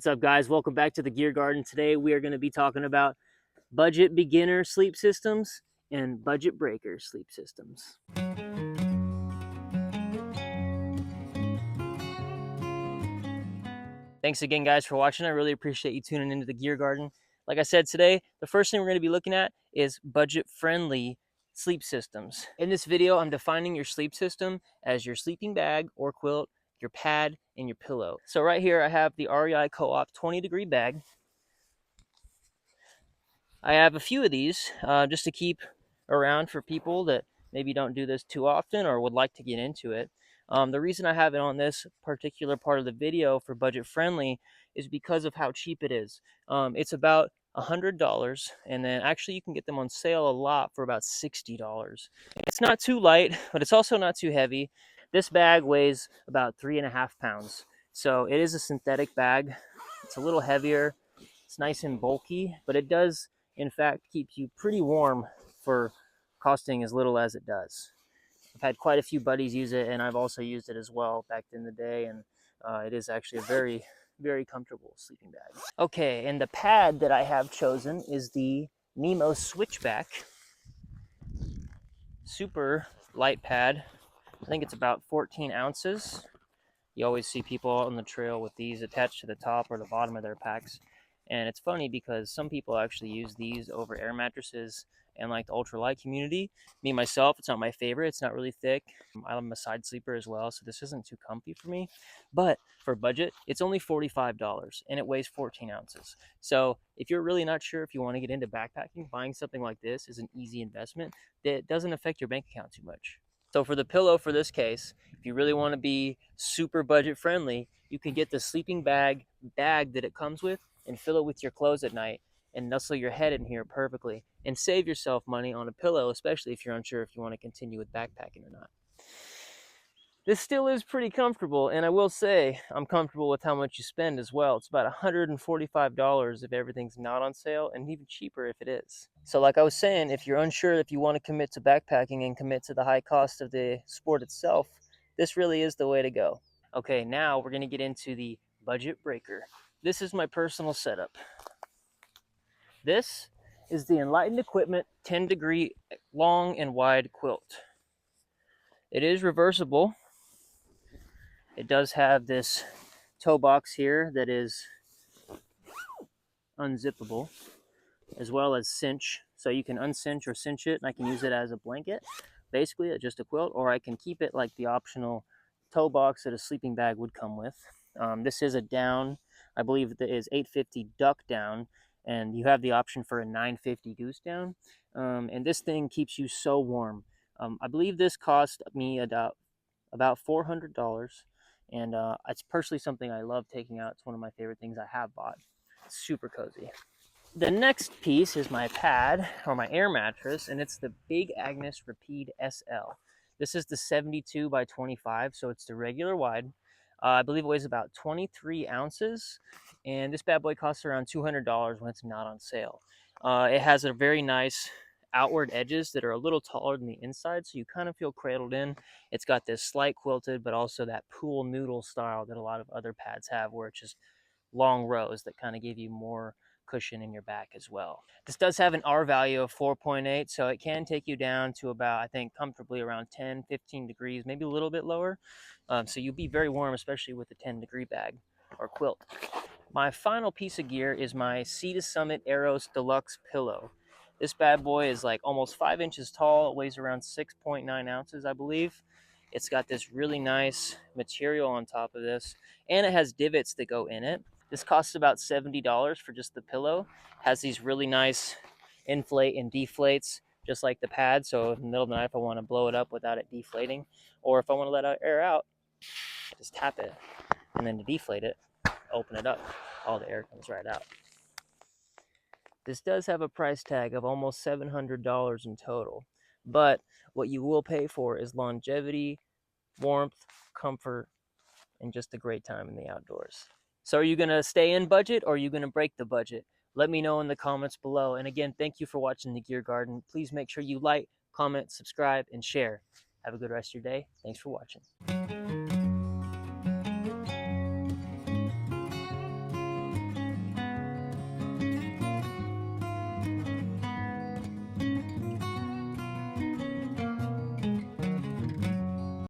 What's up, guys? Welcome back to the Gear Garden. Today we are going to be talking about budget beginner sleep systems and budget breaker sleep systems. Thanks again, guys, for watching. I really appreciate you tuning into the Gear Garden. Like I said, today the first thing we're going to be looking at is budget-friendly sleep systems. In this video, I'm defining your sleep system as your sleeping bag or quilt, your pad, and your pillow. So right here I have the REI Co-op 20-degree bag. I have a few of these just to keep around for people that maybe don't do this too often or would like to get into it. The reason I have it on this particular part of the video for budget friendly is because of how cheap it is. It's about $100, and then actually you can get them on sale a lot for about $60. It's not too light, but it's also not too heavy. This bag weighs about 3.5 pounds. So it is a synthetic bag. It's a little heavier. It's nice and bulky, but it does in fact keep you pretty warm for costing as little as it does. I've had quite a few buddies use it, and I've also used it as well back in the day, and it is actually a very, very comfortable sleeping bag. Okay, and the pad that I have chosen is the Nemo Switchback. Super light pad. I think it's about 14 ounces. You always see people on the trail with these attached to the top or the bottom of their packs. And it's funny because some people actually use these over air mattresses and like the ultralight community. Me, myself, it's not my favorite. It's not really thick. I'm a side sleeper as well, so this isn't too comfy for me. But for budget, it's only $45 and it weighs 14 ounces. So if you're really not sure if you want to get into backpacking, buying something like this is an easy investment that doesn't affect your bank account too much. So for the pillow, for this case, if you really want to be super budget friendly, you can get the sleeping bag that it comes with and fill it with your clothes at night and nestle your head in here perfectly and save yourself money on a pillow, especially if you're unsure if you want to continue with backpacking or not. This still is pretty comfortable, and I will say I'm comfortable with how much you spend as well. It's about $145 if everything's not on sale, and even cheaper if it is. So like I was saying, if you're unsure if you want to commit to backpacking and commit to the high cost of the sport itself, this really is the way to go. Okay, now we're going to get into the budget breaker. This is my personal setup. This is the Enlightened Equipment 10-degree long and wide quilt. It is reversible. It does have this toe box here that is unzippable, as well as cinch. So you can uncinch or cinch it, and I can use it as a blanket, basically just a quilt, or I can keep it like the optional toe box that a sleeping bag would come with. This is a down. I believe it is 850 duck down, and you have the option for a 950 goose down. And this thing keeps you so warm. I believe this cost me about $400. And it's personally something I love taking out. It's one of my favorite things I have bought. It's super cozy. The next piece is my pad, or my air mattress, and it's the Big Agnes Rapide SL. This is the 72 by 25, so it's the regular wide. I believe it weighs about 23 ounces, and this bad boy costs around $200 when it's not on sale. It has a very nice outward edges that are a little taller than the inside, so you kind of feel cradled in. It's got this slight quilted, but also that pool noodle style that a lot of other pads have, where it's just long rows that kind of give you more cushion in your back as well. This does have an R value of 4.8, so it can take you down to about, I think, comfortably around 10, 15 degrees, maybe a little bit lower. So you'll be very warm, especially with the 10-degree bag or quilt. My final piece of gear is my Sea to Summit Aeros Deluxe pillow. This bad boy is like almost 5 inches tall. It weighs around 6.9 ounces, I believe. It's got this really nice material on top of this, and it has divots that go in it. This costs about $70 for just the pillow. Has these really nice inflate and deflates, just like the pad. So in the middle of the night, if I want to blow it up without it deflating, or if I want to let air out, just tap it, and then to deflate it, open it up. All the air comes right out. This does have a price tag of almost $700 in total, but what you will pay for is longevity, warmth, comfort, and just a great time in the outdoors. So are you going to stay in budget, or are you going to break the budget? Let me know in the comments below. And again, thank you for watching the Gear Garden. Please make sure you like, comment, subscribe, and share. Have a good rest of your day. Thanks for watching.